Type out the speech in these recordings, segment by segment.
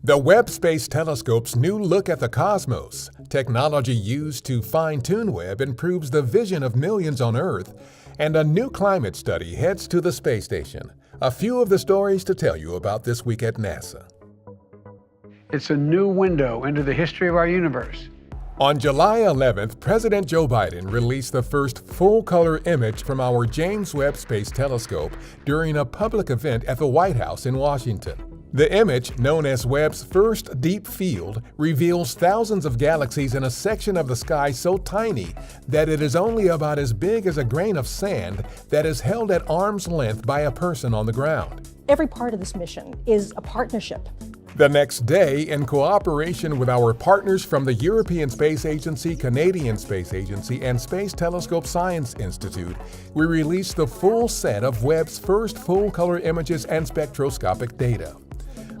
The Webb Space Telescope's new look at the cosmos, technology used to fine-tune Webb, improves the vision of millions on Earth, and a new climate study heads to the space station. A few of the stories to tell you about this week at NASA. It's a new window into the history of our universe. On July 11th, President Joe Biden released the first full-color image from our James Webb Space Telescope during a public event at the White House in Washington. The image, known as Webb's first deep field, reveals thousands of galaxies in a section of the sky so tiny that it is only about as big as a grain of sand that is held at arm's length by a person on the ground. Every part of this mission is a partnership. The next day, in cooperation with our partners from the European Space Agency, Canadian Space Agency, and Space Telescope Science Institute, we released the full set of Webb's first full-color images and spectroscopic data.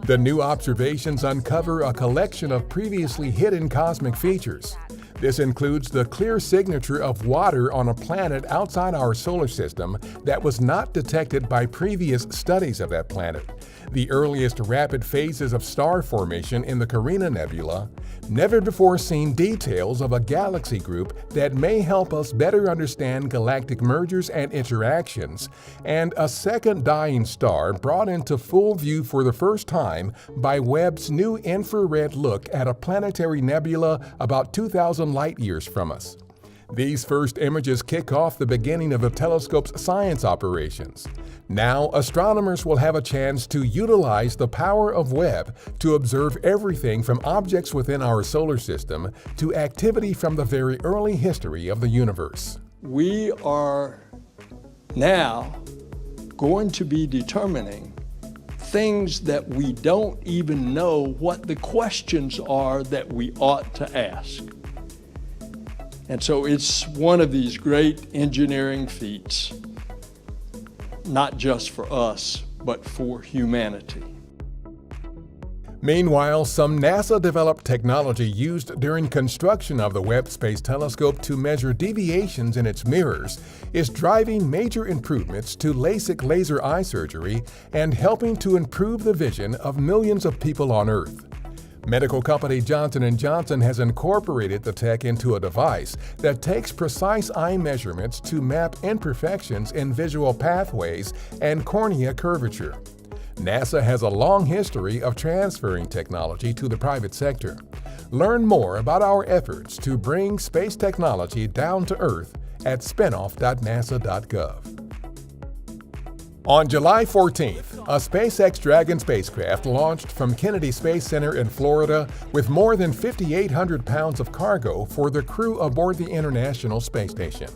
The new observations uncover a collection of previously hidden cosmic features. This includes the clear signature of water on a planet outside our solar system that was not detected by previous studies of that planet, the earliest rapid phases of star formation in the Carina Nebula, never-before-seen details of a galaxy group that may help us better understand galactic mergers and interactions, and a second dying star brought into full view for the first time by Webb's new infrared look at a planetary nebula about 2,000 light-years from us. These first images kick off the beginning of the telescope's science operations. Now, astronomers will have a chance to utilize the power of Webb to observe everything from objects within our solar system to activity from the very early history of the universe. We are now going to be determining things that we don't even know what the questions are that we ought to ask. And so it's one of these great engineering feats, not just for us, but for humanity. Meanwhile, some NASA-developed technology used during construction of the Webb Space Telescope to measure deviations in its mirrors is driving major improvements to LASIK laser eye surgery and helping to improve the vision of millions of people on Earth. Medical company Johnson & Johnson has incorporated the tech into a device that takes precise eye measurements to map imperfections in visual pathways and cornea curvature. NASA has a long history of transferring technology to the private sector. Learn more about our efforts to bring space technology down to Earth at spinoff.nasa.gov. On July 14th, a SpaceX Dragon spacecraft launched from Kennedy Space Center in Florida with more than 5,800 pounds of cargo for the crew aboard the International Space Station.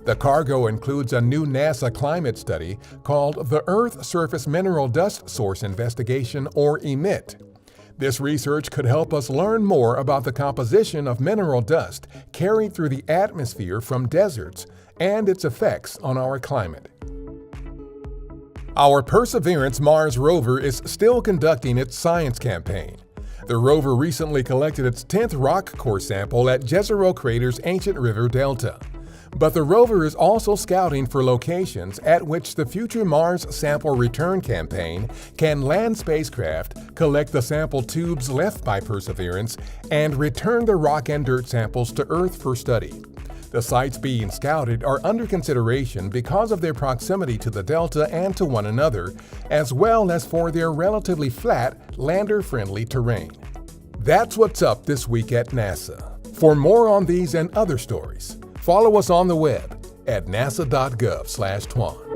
The cargo includes a new NASA climate study called the Earth Surface Mineral Dust Source Investigation, or EMIT. This research could help us learn more about the composition of mineral dust carried through the atmosphere from deserts and its effects on our climate. Our Perseverance Mars rover is still conducting its science campaign. The rover recently collected its 10th rock core sample at Jezero Crater's ancient river delta. But the rover is also scouting for locations at which the future Mars Sample Return campaign can land spacecraft, collect the sample tubes left by Perseverance, and return the rock and dirt samples to Earth for study. The sites being scouted are under consideration because of their proximity to the delta and to one another, as well as for their relatively flat, lander-friendly terrain. That's what's up this week at NASA. For more on these and other stories, follow us on the web at nasa.gov/twan.